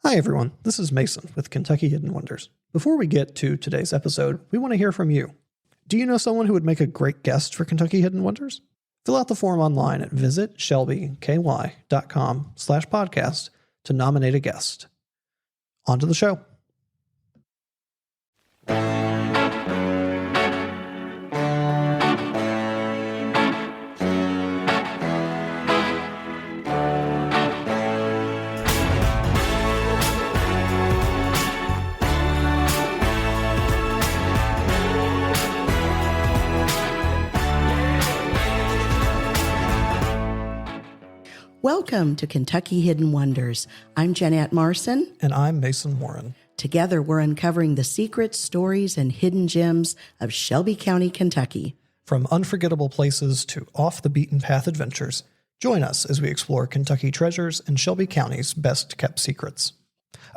Hi everyone, this is Mason with Kentucky Hidden Wonders. Before we get to today's episode, we want to hear from you. Do you know someone who would make a great guest for Kentucky Hidden Wonders? Fill out the form online at visitshelbyky.com/podcast to nominate a guest. On to the show. Welcome to Kentucky Hidden Wonders. I'm Jeanette Marson. And I'm Mason Warren. Together, we're uncovering the secrets, stories, and hidden gems of Shelby County, Kentucky. From unforgettable places to off-the-beaten-path adventures, join us as we explore Kentucky treasures and Shelby County's best-kept secrets.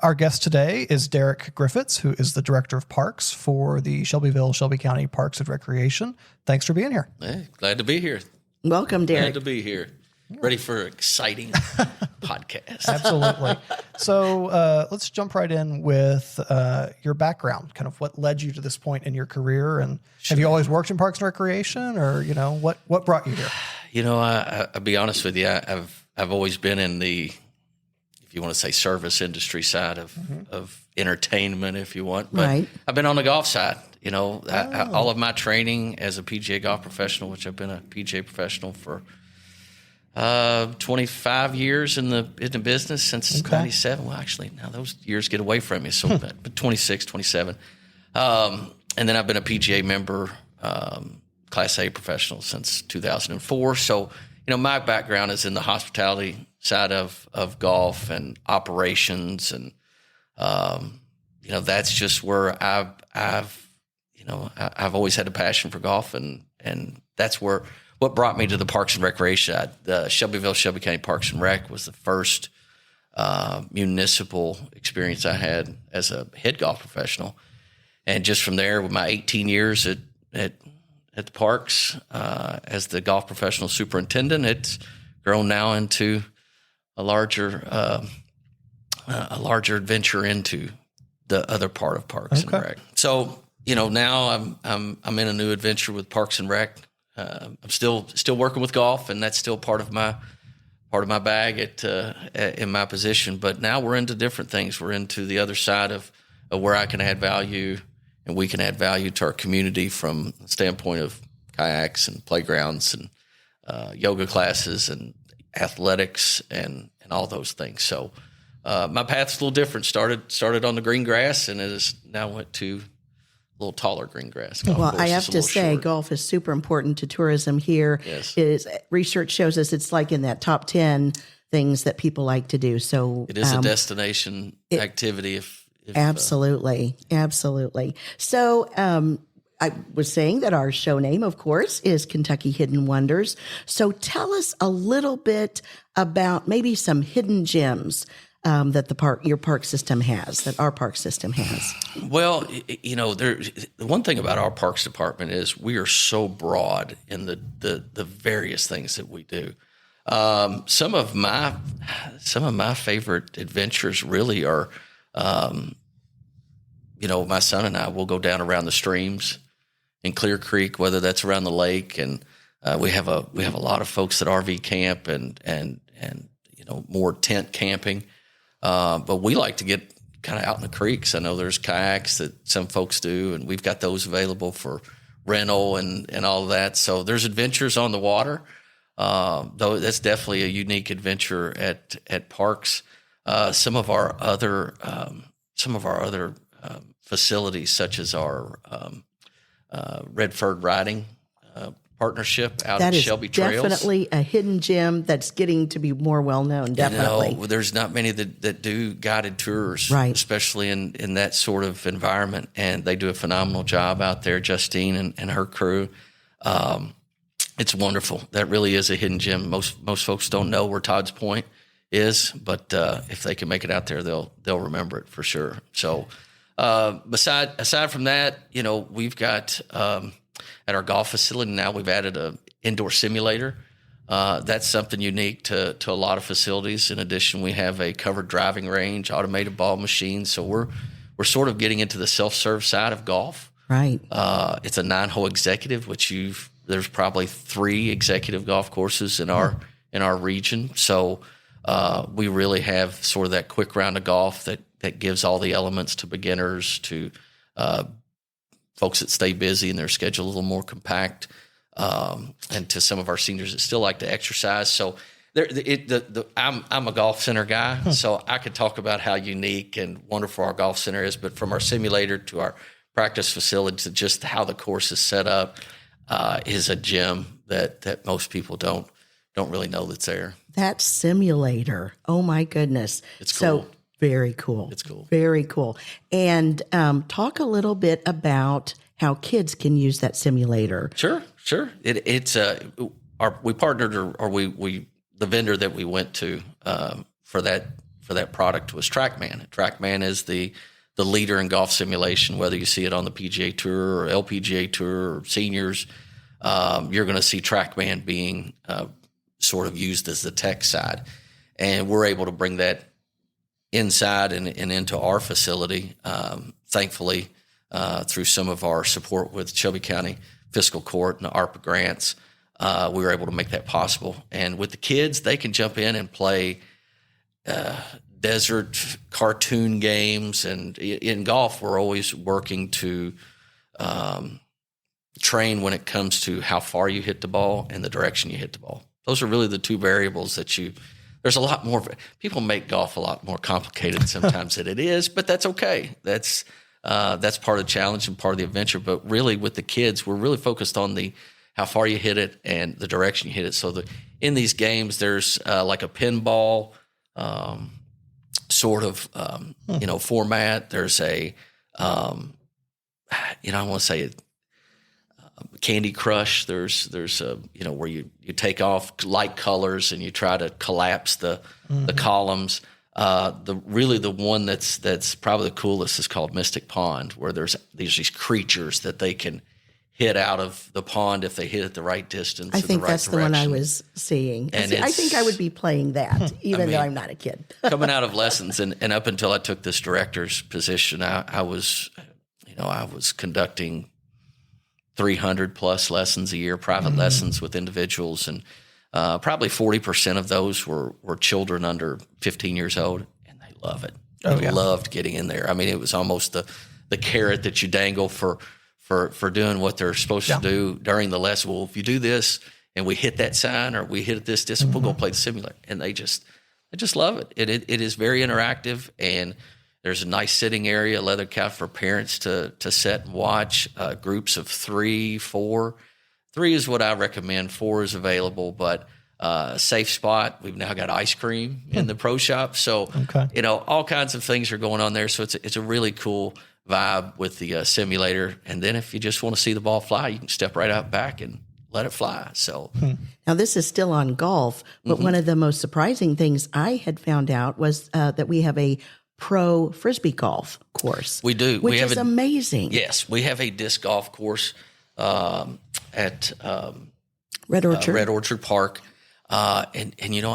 Our guest today is Derrick Griffitts, who is the Director of Parks for the Shelby County Parks and Recreation. Thanks for being here. Hey, glad to be here. Welcome, Derrick. Glad to be here. Ready for an exciting podcast. Absolutely. So let's jump right in with your background, kind of what led you to this point in your career. And have you always worked in Parks and Recreation, or, what brought you here? I'll be honest with you. I've always been in the, if you want to say, service industry side of entertainment, if you want. But right. I've been on the golf side. All of my training as a PGA golf professional, which I've been a PGA professional for 25 years in the business since 97. Well, actually, now those years get away from me. So, but 26, 27. And then I've been a PGA member, Class A professional since 2004. So, my background is in the hospitality side of golf and operations. And, that's just where I've always had a passion for golf. And that's what brought me to the Parks and Recreation. The Shelby County Parks and Rec was the first municipal experience I had as a head golf professional. And just from there, with my 18 years at the parks as the golf professional superintendent, it's grown now into a larger adventure into the other part of Parks and Rec. So, now I'm in a new adventure with Parks and Rec. I'm still working with golf, and that's still part of my bag in my position. But now we're into different things. We're into the other side of where I can add value, and we can add value to our community from the standpoint of kayaks and playgrounds and yoga classes and athletics and all those things. So my path's a little different. Started on the green grass, and it is now went to a little taller green grass. Well, I have to say, golf is super important to tourism here. Yes. Research shows us it's like in that top 10 things that people like to do. So it is a destination activity. Absolutely. So I was saying that our show name, of course, is Kentucky Hidden Wonders. So tell us a little bit about maybe some hidden gems that your park system has, that our park system has. Well, the one thing about our parks department is we are so broad in the various things that we do. Some of my favorite adventures really are, my son and I will go down around the streams in Clear Creek, whether that's around the lake, and we have a lot of folks that RV camp and more tent camping. But we like to get kind of out in the creeks. I know there's kayaks that some folks do, and we've got those available for rental and all of that. So there's adventures on the water. Though that's definitely a unique adventure at parks. Some of our other facilities, such as our Redford riding partnership out at Shelby Trails. That is definitely a hidden gem that's getting to be more well-known, definitely. There's not many that do guided tours, right, especially in that sort of environment, and they do a phenomenal job out there, Justine and her crew. It's wonderful. That really is a hidden gem. Most folks don't know where Todd's Point is, but if they can make it out there, they'll remember it for sure. So aside from that, we've got at our golf facility now, we've added a indoor simulator That's something unique to a lot of facilities. In addition, we have a covered driving range, automated ball machines. So we're sort of getting into the self-serve side of golf. Right. It's a 9-hole executive, which there's probably 3 executive golf courses in our region. So we really have sort of that quick round of golf that gives all the elements to beginners, to folks that stay busy and their schedule a little more compact, and to some of our seniors that still like to exercise. So I'm a golf center guy, so I could talk about how unique and wonderful our golf center is. But from our simulator to our practice facility to just how the course is set up, is a gem that most people don't really know that's there. That simulator. Oh my goodness. It's cool. So very cool. It's cool. Very cool. And talk a little bit about how kids can use that simulator. Sure. We partnered, the vendor that we went to for that product was TrackMan. TrackMan is the leader in golf simulation. Whether you see it on the PGA Tour or LPGA Tour or seniors, you're going to see TrackMan being sort of used as the tech side, and we're able to bring that inside and into our facility. Thankfully, through some of our support with Shelby County Fiscal Court and the ARPA grants, we were able to make that possible. And with the kids, they can jump in and play desert cartoon games. And in golf, we're always working to train when it comes to how far you hit the ball and the direction you hit the ball. Those are really the 2 variables there's a lot more. People make golf a lot more complicated sometimes than it is, but that's okay. That's part of the challenge and part of the adventure. But really with the kids, we're really focused on how far you hit it and the direction you hit it. So in these games, there's like a pinball sort of format. There's I want to say Candy Crush. There's where you take off light colors and you try to collapse the columns. The one that's probably the coolest is called Mystic Pond, where there's these creatures that they can hit out of the pond if they hit at the right distance. I think the right that's direction. the one I was seeing. And I think I would be playing that, though I'm not a kid. Coming out of lessons and up until I took this director's position, I was conducting 300 plus lessons a year, private lessons with individuals. And probably 40% of those were children under 15 years old, and they love it. They loved getting in there. I mean, it was almost the carrot that you dangle for doing what they're supposed to do during the lesson. Well, if you do this and we hit that sign or we hit this distance, we'll go play the simulator. And they just love it. It is very interactive, and there's a nice sitting area, leather couch for parents to sit and watch. Groups of 3, 4. 3 is what I recommend. 4 is available, but safe spot. We've now got ice cream in the pro shop. So, all kinds of things are going on there. So it's a really cool vibe with the simulator. And then if you just want to see the ball fly, you can step right out back and let it fly. So now this is still on golf, but one of the most surprising things I had found out was that we have a pro frisbee golf course. We do. Which is amazing. Yes. We have a disc golf course at Red Orchard Park. And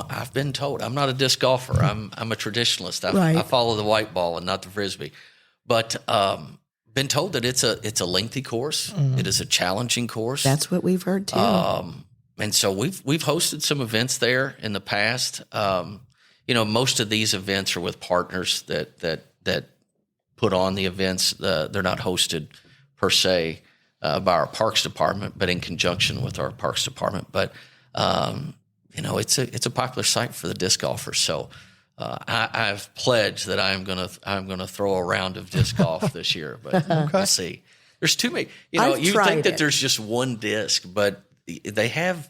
I've been told, I'm not a disc golfer. I'm a traditionalist. I follow the white ball and not the frisbee. But been told that it's a lengthy course. It is a challenging course. That's what we've heard too. And so we've hosted some events there in the past. Most of these events are with partners that put on the events. They're not hosted per se by our parks department, but in conjunction with our parks department. But it's a popular site for the disc golfers. So I've pledged that I'm gonna throw a round of disc golf this year, but we'll see. There's too many. You think that there's just one disc, but they have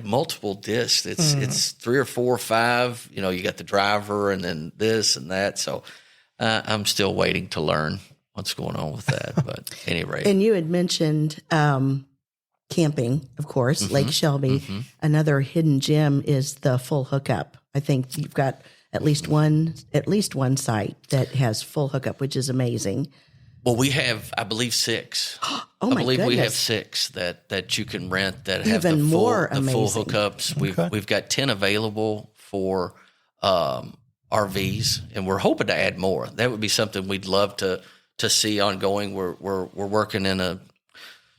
multiple discs. It's 3 or 4 or 5. You got the driver and then this and that. So I'm still waiting to learn what's going on with that. But at any rate. And you had mentioned camping, of course, Lake Shelby. Another hidden gem is the full hookup. I think you've got at least one site that has full hookup, which is amazing. Well, we have, I believe, 6. Oh, I my believe we have goodness. 6 that you can rent that have Even the more full amazing. hookups. We've got 10 available for RVs, and we're hoping to add more. That would be something we'd love to see ongoing. We're working in a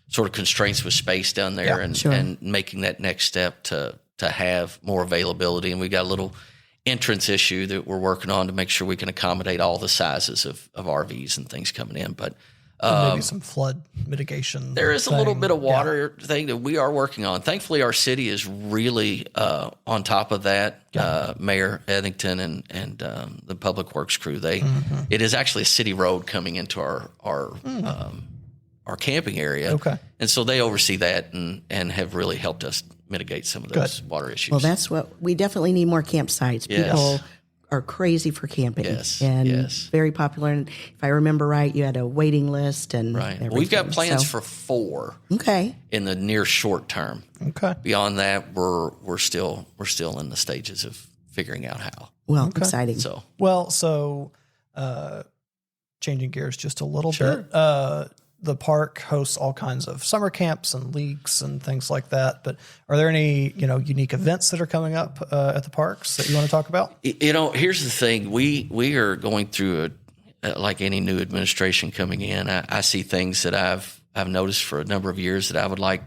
sort of constraints with space down there, and making that next step to have more availability. And we got a little entrance issue that we're working on to make sure we can accommodate all the sizes of RVs and things coming in. But maybe some flood mitigation. there is a little bit of water thing that we are working on. Thankfully, our city is really on top of that. Mayor Eddington and the Public Works crew. It is actually a city road coming into our camping area. Okay. And so they oversee that and have really helped us mitigate some of those water issues. Well, that's what we definitely need more campsites. Yes. People are crazy for camping. Yes, And yes. very popular. And if I remember right, you had a waiting list and right. everything. We've got plans So- for 4 Okay. in the near short term. Okay. Beyond that, we're still in the stages of figuring out how. Well, exciting. So Well, so changing gears just a little Sure. bit. The park hosts all kinds of summer camps and leagues and things like that. But are there any, unique events that are coming up at the parks that you want to talk about? Here's the thing: we are going through like any new administration coming in. I see things that I've noticed for a number of years that I would like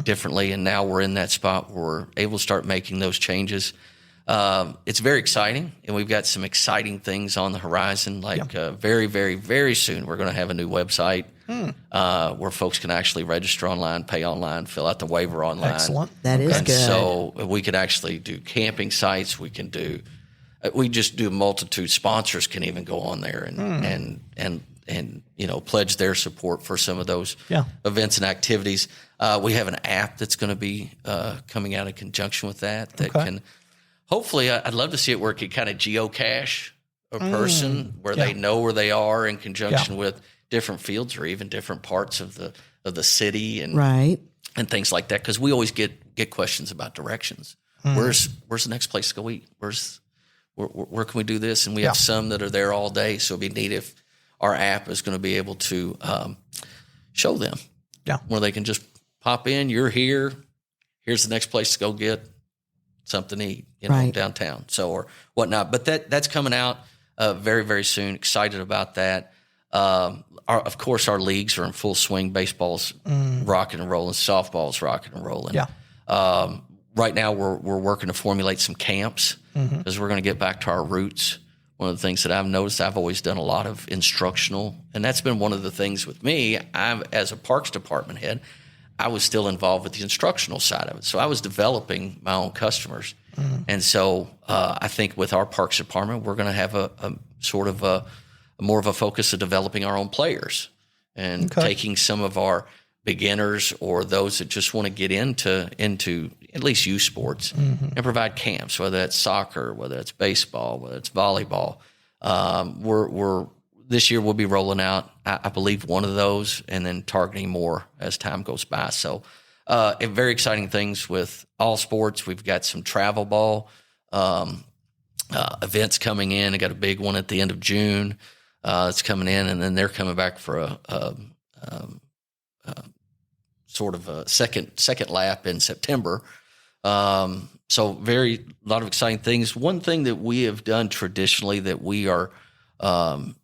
differently, and now we're in that spot where we're able to start making those changes. It's very exciting, and we've got some exciting things on the horizon. Like very, very, very soon, we're going to have a new website where folks can actually register online, pay online, fill out the waiver online. Excellent. That is And good. so we could actually do camping sites. We can we just do a multitude. Sponsors can even go on there and pledge their support for some of those events and activities. We have an app that's going to be coming out in conjunction with that can. Hopefully, I'd love to see it where it could kind of geocache a person where they know where they are in conjunction with different fields or even different parts of the city and and things like that. Because we always get questions about directions. Where's the next place to go eat? Where can we do this? And we have some that are there all day, so it'd be neat if our app is going to be able to show them where they can just pop in. You're here. Here's the next place to go get something to eat, downtown, or whatnot. But that's coming out very, very soon. Excited about that. Of course, our leagues are in full swing. Baseball's rocking and rolling. Softball's rocking and rolling. Right now, we're working to formulate some camps because we're going to get back to our roots. One of the things that I've noticed, I've always done a lot of instructional, and that's been one of the things with me. As a parks department head, I was still involved with the instructional side of it. So I was developing my own customers. And so I think with our parks department, we're going to have a sort of more of a focus of developing our own players and taking some of our beginners or those that just want to get into at least youth sports and provide camps, whether that's soccer, whether it's baseball, whether it's volleyball. This year we'll be rolling out, I believe, one of those and then targeting more as time goes by. So very exciting things with all sports. We've got some travel ball events coming in. I got a big one at the end of June. It's coming in, and then they're coming back for a sort of a second lap in September. So a lot of exciting things. One thing that we have done traditionally that we are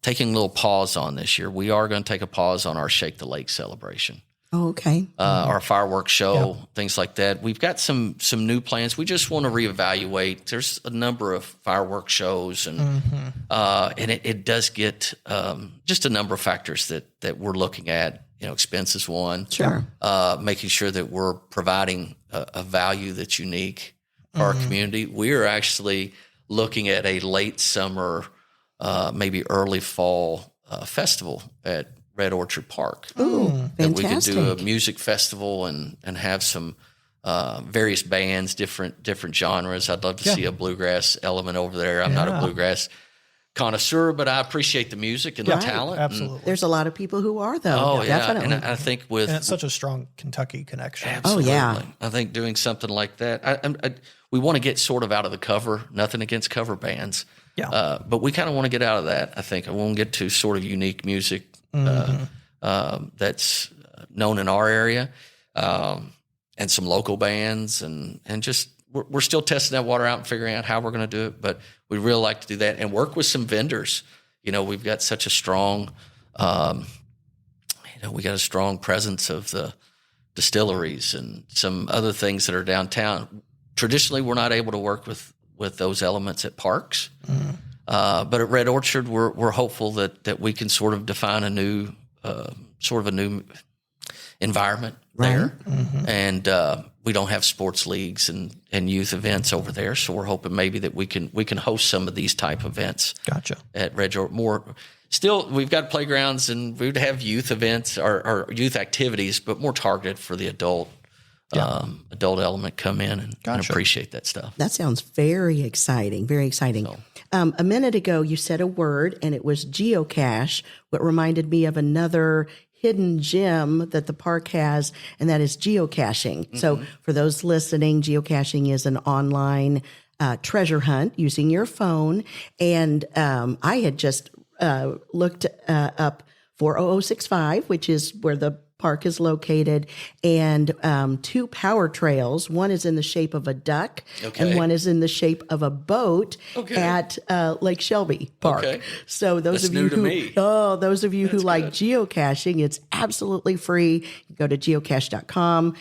taking a little pause on this year, we are going to take a pause on our Shake the Lake celebration. Oh, okay. Our fireworks show, things like that. We've got some new plans. We just want to reevaluate. There's a number of fireworks shows, and it does get just a number of factors that we're looking at. Expense is one. Sure. Making sure that we're providing a value that's unique for our community. We are actually looking at a late summer, maybe early fall festival at Red Orchard Park. Ooh, that we could fantastic. do a music festival and have some various bands, different genres. I'd love to see a bluegrass element over there. I'm not a bluegrass connoisseur, but I appreciate the music and the talent. Absolutely. There's a lot of people who are, though. Oh, yeah. Definitely. And I think And it's such a strong Kentucky connection. Absolutely. Oh, yeah. I think doing something like that, we want to get sort of out of the cover, nothing against cover bands. Yeah. But we kind of want to get out of that, I think. I want to get to sort of unique music that's known in our area, and some local bands, and just we're still testing that water out and figuring out how we're going to do it. But we really like to do that and work with some vendors. We've got such a strong, we got a strong presence of the distilleries and some other things that are downtown. Traditionally, we're not able to work with those elements at parks. But at Red Orchard, we're hopeful that we can sort of define a new environment there. And we don't have sports leagues and youth events over there, so we're hoping maybe that we can host some of these type events. Gotcha. At Red Orchard. More still, we've got playgrounds and we would have youth events or youth activities, but more targeted for the adult element come in and appreciate that stuff. That sounds very exciting. Very exciting. So, a minute ago, you said a word, and it was geocache, what reminded me of another hidden gem that the park has, and that is geocaching. So for those listening, geocaching is an online treasure hunt using your phone. And I had just looked up 40065, which is where the park is located, and 2 power trails. One is in the shape of a duck, and one is in the shape of a boat at Lake Shelby Park. So those of you who like geocaching, it's absolutely free. You go to geocache.com,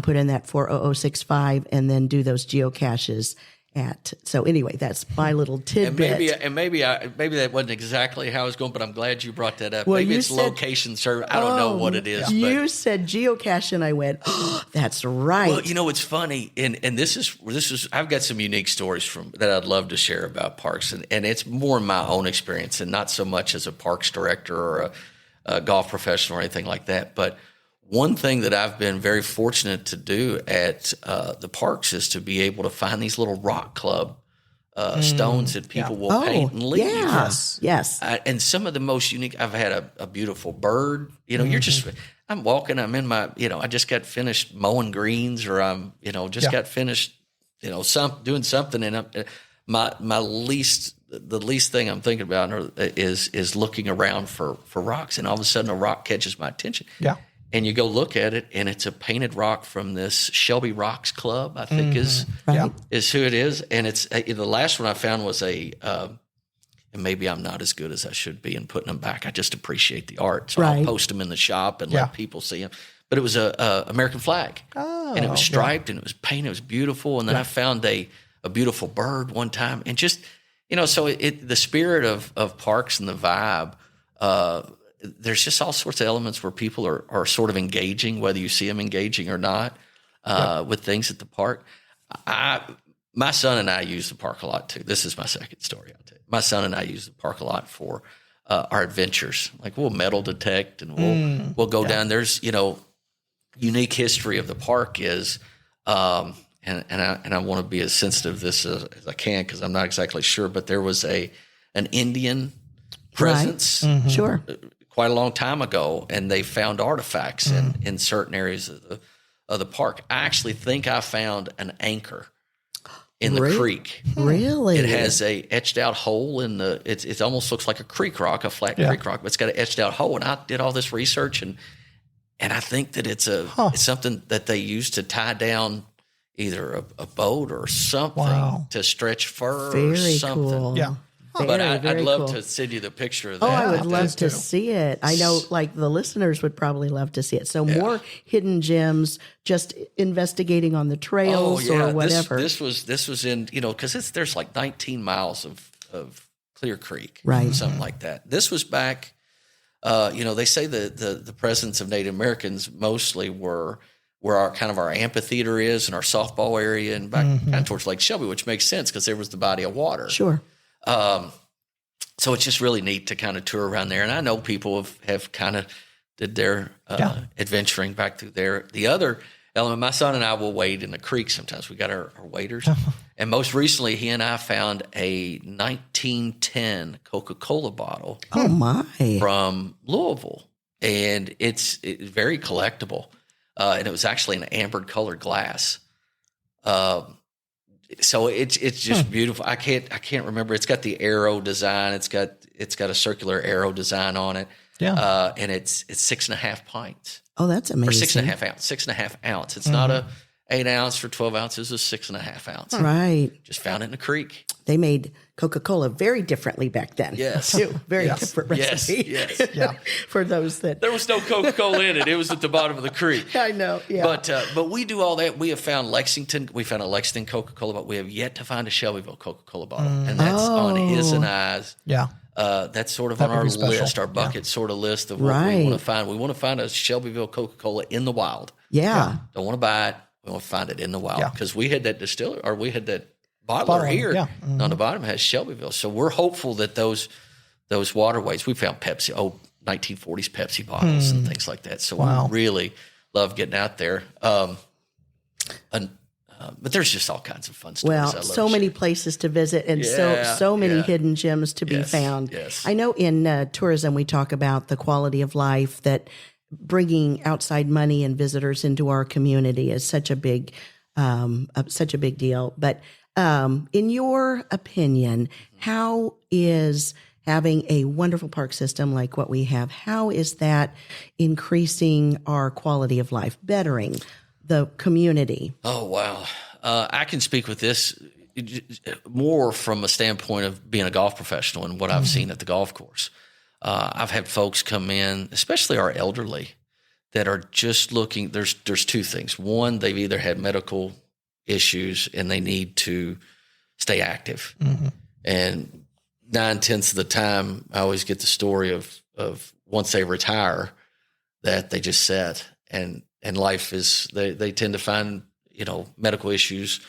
put in that 40065, and then do those geocaches. So anyway, that's my little tidbit. And maybe that wasn't exactly how I was going, but I'm glad you brought that up. Well, maybe it's location service. I don't know what it is. You said geocache, and I went, "Oh, that's right." Well, it's funny, and this is I've got some unique stories that I'd love to share about parks, and it's more in my own experience, and not so much as a parks director or a golf professional or anything like that, but. One thing that I've been very fortunate to do at the parks is to be able to find these little rock club stones that people will paint and leave. Yes. And some of the most unique, I've had a beautiful bird. I'm walking, I'm in my, I just got finished mowing greens, or I'm, got finished, doing something. And the least thing I'm thinking about is looking around for rocks. And all of a sudden a rock catches my attention. Yeah. And you go look at it, and it's a painted rock from this Shelby Rocks Club, I think is who it is. And it's the last one I found was and maybe I'm not as good as I should be in putting them back. I just appreciate the art, so I'll post them in the shop and let people see them. But it was a American flag, and it was striped and it was painted. It was beautiful. And then I found a beautiful bird one time, and just so the spirit of parks and the vibe. There's just all sorts of elements where people are sort of engaging, whether you see them engaging or not, with things at the park. My son and I use the park a lot too. This is my second story I'll tell you. My son and I use the park a lot for our adventures. Like we'll metal detect and we'll go down. There's unique history of the park is, and I want to be as sensitive to this as I can because I'm not exactly sure, but there was an Indian presence. Right. Sure. Quite a long time ago, and they found artifacts in certain areas of the park. I actually think I found an anchor in the creek. Really? It has a etched out hole in it almost looks like a creek rock, a flat creek rock, but it's got an etched out hole. And I did all this research, and I think that it's something that they use to tie down either a boat or something to stretch fur or something. Cool. Yeah. But I'd love to send you the picture of that. Oh, I would love to see it. I know, like the listeners would probably love to see it. So more hidden gems, just investigating on the trails or whatever. This was in because there's like 19 miles of Clear Creek, right? Something like that. This was back. They say the presence of Native Americans mostly were where our amphitheater is and our softball area, and back kind of towards Lake Shelby, which makes sense because there was the body of water. Sure. So it's just really neat to kind of tour around there. And I know people have kind of did their adventuring back through there. The other element, my son and I will wade in the creek sometimes. We got our waders. And most recently, he and I found a 1910 Coca-Cola bottle from Louisville. And it's very collectible. And it was actually an amber colored glass. So it's just beautiful. I can't remember. It's got the arrow design. It's got a circular arrow design on it. And it's 6.5 pints. Oh, that's amazing. Or 6.5 ounce. 6.5 ounce. It's not a 8 ounce for 12 ounces. It's 6.5 ounce. Right. Just found it in a creek. They made Coca-Cola very differently back then. Yes. Too. Very different recipe. Yes. Yeah. For those that There was no Coca-Cola in it. It was at the bottom of the creek. I know. Yeah. But we do all that. We have found Lexington. We found a Lexington Coca-Cola, but we have yet to find a Shelbyville Coca-Cola bottle, and that's on his and I's. Yeah. That's sort of on our list, our bucket sort of list of what we want to find. We want to find a Shelbyville Coca-Cola in the wild. Yeah. Don't want to buy it. We want to find it in the wild because we had that distiller, or we had that bottler Bottle, here. yeah. On the bottom has Shelbyville. So we're hopeful that those waterways, we found Pepsi, 1940s Pepsi bottles and things like that. So we really love getting out there. But there's just all kinds of fun stories. Well, so many places to visit and so many hidden gems to be found. Yes. I know in tourism we talk about the quality of life, that bringing outside money and visitors into our community is such a big deal. But in your opinion, how is having a wonderful park system like what we have, how is that increasing our quality of life, bettering the community? Oh, wow. I can speak with this more from a standpoint of being a golf professional and what I've seen at the golf course. I've had folks come in, especially our elderly, that are just looking. There's two things. One, they've either had medical issues and they need to stay active. And 9/10 of the time, I always get the story of once they retire, that they just sit and life is, they tend to find, medical issues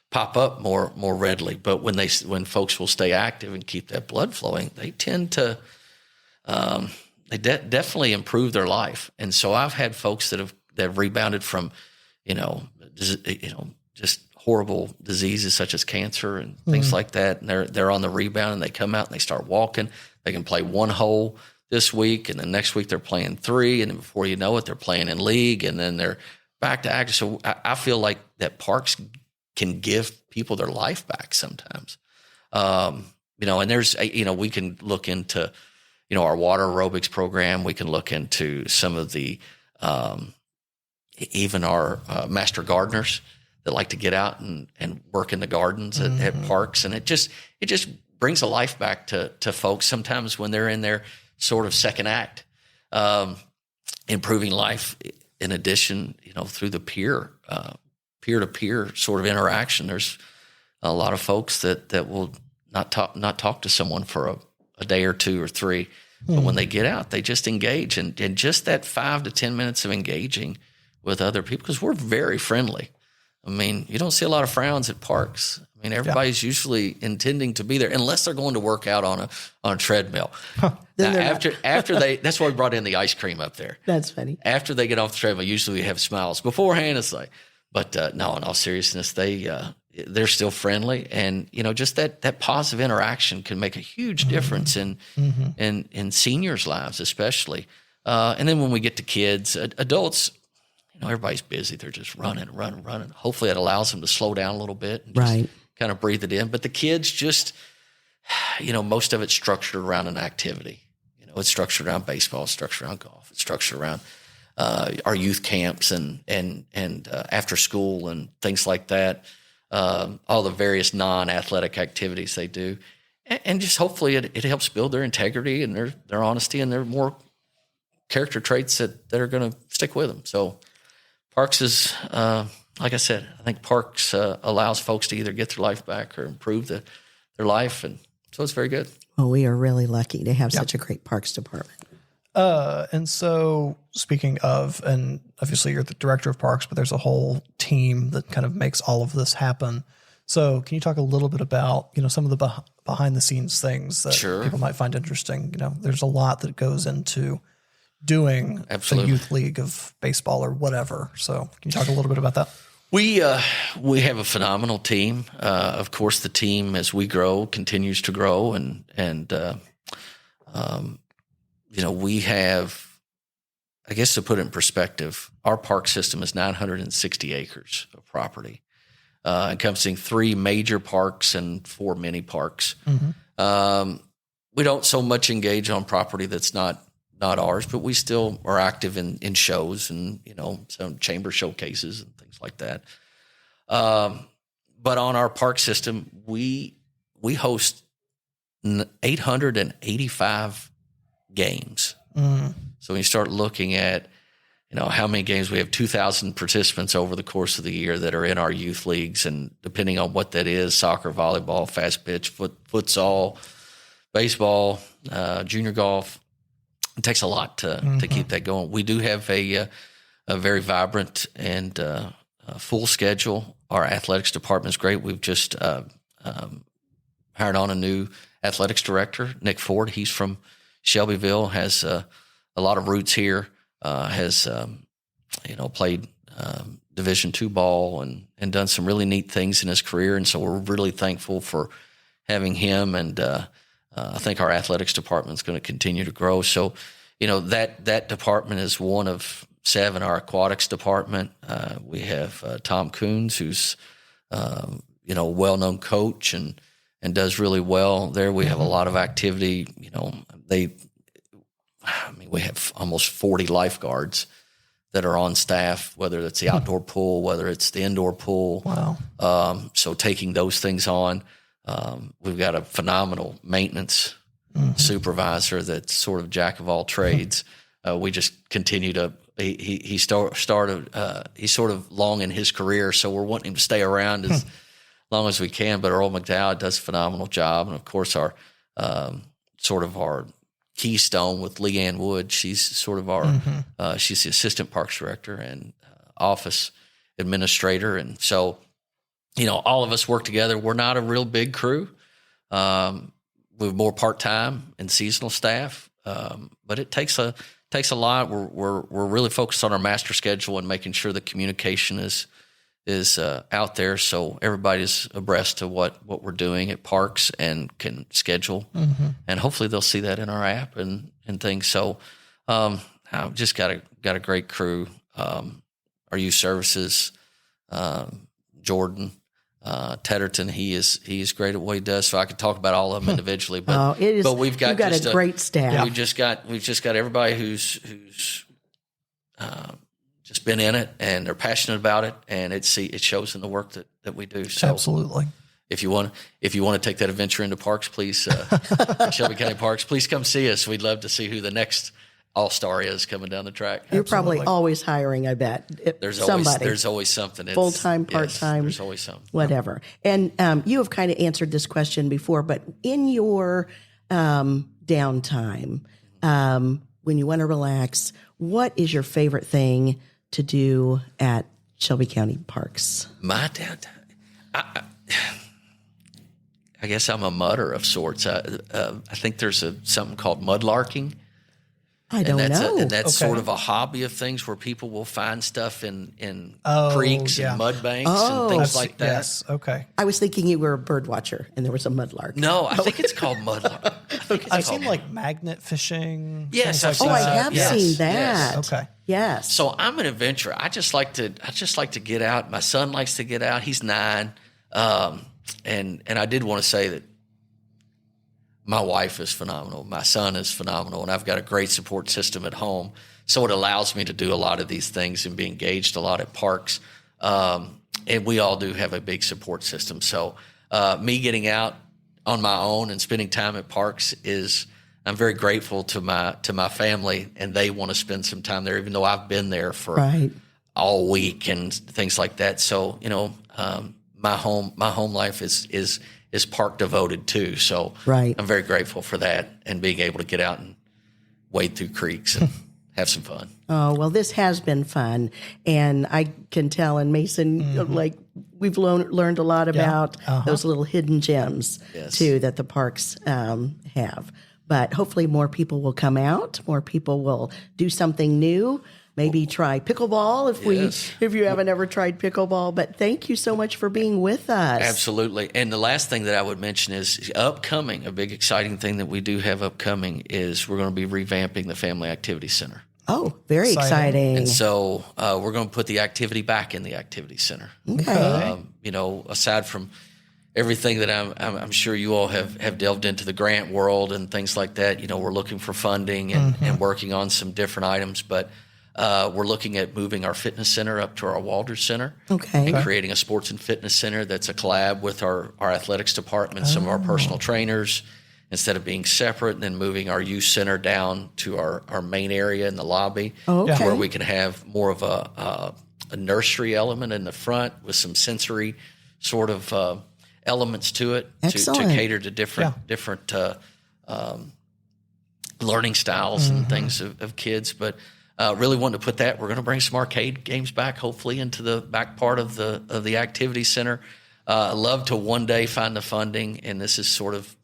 pop up more readily. But when folks will stay active and keep that blood flowing, they tend to, definitely improve their life. And so I've had folks that have rebounded from, just horrible diseases such as cancer and things like that. And they're on the rebound and they come out and they start walking. They can play one hole this week, and then next week they're playing 3, and then before you know it, they're playing in league, and then they're back to active. So I feel like that parks can give people their life back sometimes. And there's, we can look into, our water aerobics program. We can look into some of the, even our master gardeners that like to get out and work in the gardens at parks. And it just brings a life back to folks sometimes when they're in their sort of second act, improving life. In addition, through the peer-to-peer sort of interaction, there's a lot of folks that will not talk to someone for a day or 2 or 3, but when they get out, they just engage, and just that 5 to 10 minutes of engaging with other people, because we're very friendly. I mean, you don't see a lot of frowns at parks. I mean, everybody's usually intending to be there, unless they're going to work out on a treadmill. Now, after that's why we brought in the ice cream up there. That's funny. After they get off the treadmill, usually we have smiles. Beforehand, it's like, but no, in all seriousness, they're still friendly, and just that positive interaction can make a huge difference in seniors' lives, especially. And then when we get to kids, adults. Everybody's busy. They're just running. Hopefully it allows them to slow down a little bit and just kind of breathe it in. But the kids just, most of it's structured around an activity. It's structured around baseball, it's structured around golf, it's structured around our youth camps and after school and things like that. All the various non-athletic activities they do. And just hopefully it helps build their integrity and their honesty and their more character traits that are going to stick with them. So parks is, like I said, I think parks allows folks to either get their life back or improve their life. And so it's very good. Well, we are really lucky to have such a great parks department. And so speaking of, and obviously you're the director of parks, but there's a whole team that kind of makes all of this happen. So can you talk a little bit about, some of the behind the scenes things that people might find interesting? There's a lot that goes into doing the youth league of baseball or whatever. So can you talk a little bit about that? We have a phenomenal team. Of course, the team as we grow continues to grow, and we have, I guess to put it in perspective, our park system is 960 acres of property, encompassing 3 major parks and 4 mini parks. We don't so much engage on property that's not not ours, but we still are active in shows and, some chamber showcases and things like that. But on our park system, we host 885 games. So when you start looking at, how many games, we have 2,000 participants over the course of the year that are in our youth leagues. And depending on what that is, soccer, volleyball, fast pitch, futsal, baseball, junior golf, it takes a lot to keep that going. We do have a very vibrant and full schedule. Our athletics department is great. We've just hired on a new athletics director, Nick Ford. He's from Shelbyville, has a lot of roots here, has played Division II ball and done some really neat things in his career. And so we're really thankful for having him. And I think our athletics department is going to continue to grow. So, that department is one of 7. Our aquatics department, we have Tom Coons, who's a well-known coach and does really well there. We have a lot of activity. We have almost 40 lifeguards that are on staff, whether it's the outdoor pool, whether it's the indoor pool. Wow. So taking those things on, we've got a phenomenal maintenance supervisor that's sort of jack of all trades. We just continue to. He started. He's sort of long in his career, so we're wanting him to stay around as long as we can. But Earl McDowell does a phenomenal job, and of course our sort of our keystone with Leanne Wood. She's sort of our. She's the assistant parks director and office administrator, and so all of us work together. We're not a real big crew. We're more part-time and seasonal staff, but it takes a lot. We're really focused on our master schedule and making sure the communication is out there, so everybody's abreast to what we're doing at parks and can schedule, and hopefully they'll see that in our app and things. So I've just got a great crew. Our youth services, Jordan Tedderton, he is great at what he does. So I could talk about all of them individually, but we've got a great staff. We've just got everybody who's just been in it and they're passionate about it, and it shows in the work that we do. So absolutely. If you want to take that adventure into parks, please, Shelby County Parks, please come see us. We'd love to see who the next all-star is coming down the track. You're probably always hiring, I bet. There's always something. Full-time, part-time. There's always something. Whatever. And you have kind of answered this question before, but in your downtime, when you want to relax, what is your favorite thing to do at Shelby County Parks? My downtime? I guess I'm a mudder of sorts. I think there's something called mudlarking. I don't know. And that's sort of a hobby of things where people will find stuff in creeks and mud banks and things like that. Yes, okay. I was thinking you were a bird watcher and there was a mudlark. No, I think it's called mudlark. I've seen like magnet fishing. Yes, I've seen I have seen that. Yes. Okay. Yes. So I'm an adventurer. I just like to get out. My son likes to get out. He's 9. And I did want to say that my wife is phenomenal. My son is phenomenal. And I've got a great support system at home. So it allows me to do a lot of these things and be engaged a lot at parks. And we all do have a big support system. So me getting out on my own and spending time at parks I'm very grateful to my family, and they want to spend some time there, even though I've been there for all week and things like that. So, my home life is park devoted too. So I'm very grateful for that and being able to get out and wade through creeks and have some fun. Oh, well, this has been fun. And I can tell, and Mason, like we've learned a lot about those little hidden gems too that the parks have. But hopefully more people will come out. More people will do something new. Maybe try pickleball if you haven't ever tried pickleball. But thank you so much for being with us. Absolutely. And the last thing that I would mention is upcoming, a big exciting thing that we do have upcoming is we're going to be revamping the Family Activity Center. Oh, very exciting. And so we're going to put the activity back in the Activity Center. Okay. Aside from everything that I'm sure you all have delved into the grant world and things like that. You know, we're looking for funding and working on some different items, but we're looking at moving our fitness center up to our Walters Center. Okay. And creating a sports and fitness center that's a collab with our athletics department, some of our personal trainers, instead of being separate, and then moving our youth center down to our main area in the lobby, Okay. where we can have more of a nursery element in the front with some sensory sort of elements to it to Excellent. cater to different learning styles and things of kids. But really wanting to put that. We're going to bring some arcade games back, hopefully, into the back part of the activity center. I'd love to one day find the funding, and this is sort of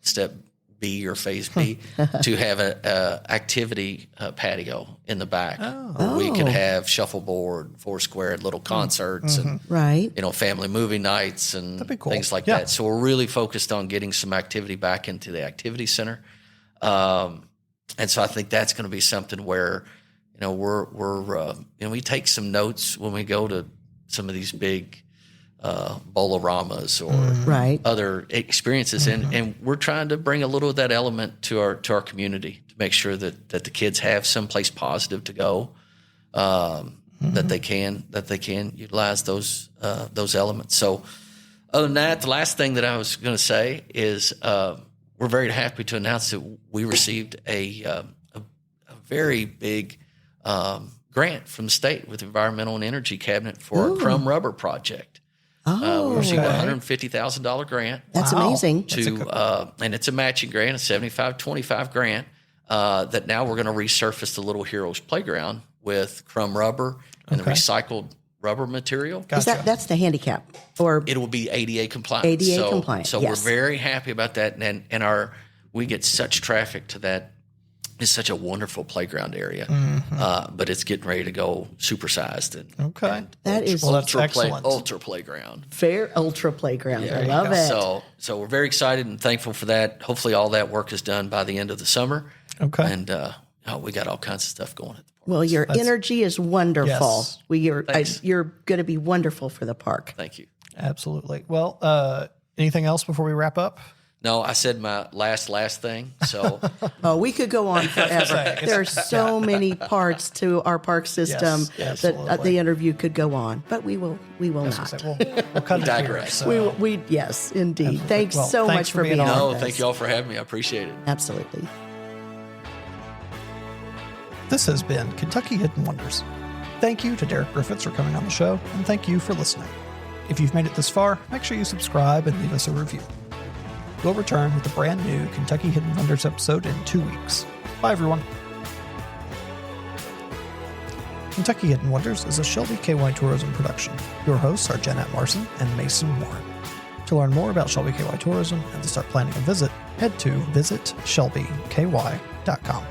step B or phase B, to have a activity patio in the back where we could have shuffleboard, foursquare, little concerts, and Right. family movie nights and That'd be cool. things like Yeah. that. So we're really focused on getting some activity back into the activity center, and so I think that's going to be something where we take some notes when we go to some of these big Bolaramas or Right. other experiences, and we're trying to bring a little of that element to our community to make sure that the kids have someplace positive to go, that they can utilize those elements. So, other than that, the last thing that I was going to say is we're very happy to announce that we received a very big grant from the state with the Environmental and Energy Cabinet for a crumb rubber project. We received a $150,000 grant. That's amazing. And it's a matching grant, a 75-25 grant, that now we're going to resurface the Little Heroes playground with crumb rubber and the recycled rubber material. Gotcha. That's the handicap, or It will be ADA compliant. ADA compliant, So yes. we're very happy about that, and we get such traffic to that. It's such a wonderful playground area, but it's getting ready to go supersized. And That is that's excellent. ultra playground. fair ultra playground. I There you love go. it. So we're very excited and thankful for that. Hopefully all that work is done by the end of the summer. Okay. And we got all kinds of stuff going at the park. Well, your energy is wonderful. Yes. Thanks. You're going to be wonderful for the park. Thank you. Absolutely. Well, anything else before we wrap up? No, I said my last thing. So Oh, we could go on forever. There are so many parts to our park system Yes, that absolutely. the interview could go on, but we will not. So we'll cut it here. digress. So. We yes, indeed. Thanks Well, so thanks much for for being being on. on. no, with thank us. you all for having me. I appreciate it. Absolutely. This has been Kentucky Hidden Wonders. Thank you to Derrick Griffitts for coming on the show, and thank you for listening. If you've made it this far, make sure you subscribe and leave us a review. We'll return with a brand new Kentucky Hidden Wonders episode in 2 weeks. Bye, everyone. Kentucky Hidden Wonders is a Shelby KY Tourism production. Your hosts are Jeanette Marson and Mason Warren. To learn more about Shelby KY Tourism and to start planning a visit, head to visitshelbyky.com.